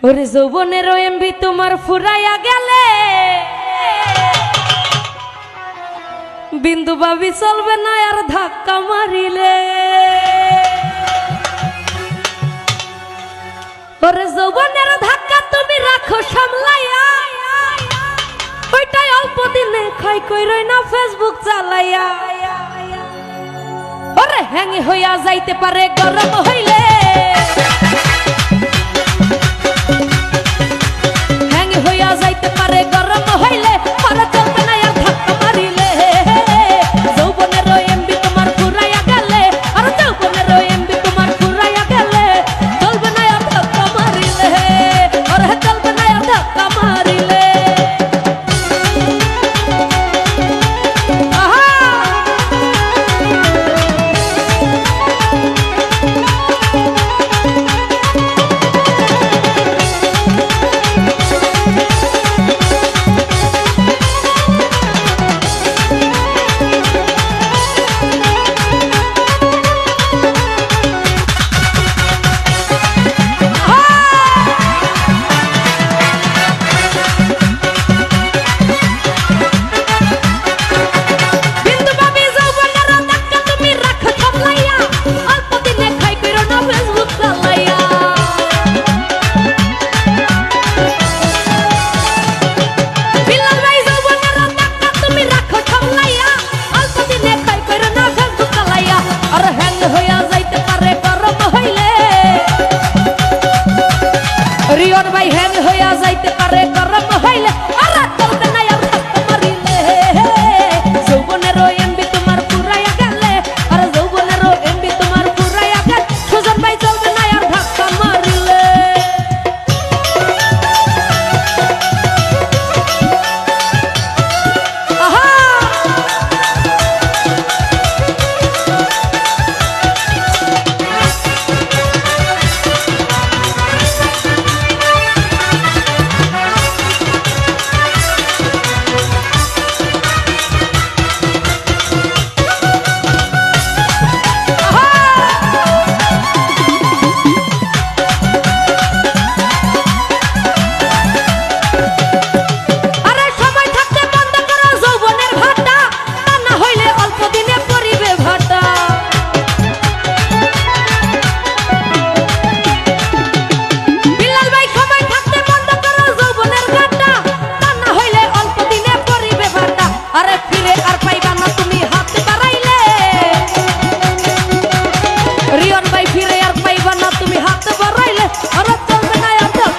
ওরে যৌবনের এমবি তোমার ফুরাইয়া গেলে বিন্দু ভাবি চলবে না আর ধাক্কা মারিলে। ওরে যৌবনের ধাক্কা তুমি রাখো সামলাইয়া, ওইটাই অল্প দিনে খাই কইরই না ফেসবুক চালাইয়া। ওরে হ্যাঙ্গি হইয়া যাইতে পারে গরম হইলে, হ্যাঙ্গি হইয়া যাইতে পারে গরম হইলে, আর চলবে না আর ধাক্কা মারিলে। যৌবনের এমবি তোমার ফুরাইয়া গেলে, আর যৌবনের এমবি তোমার ফুরাইয়া গেলে, চলবে না আর ধাক্কা মারিলে, আর চলবে না আর ধাক্কা মারিলে। রিয়ন ভাই হ্যাং হইয়া যাইতে পারে গরম হইলে,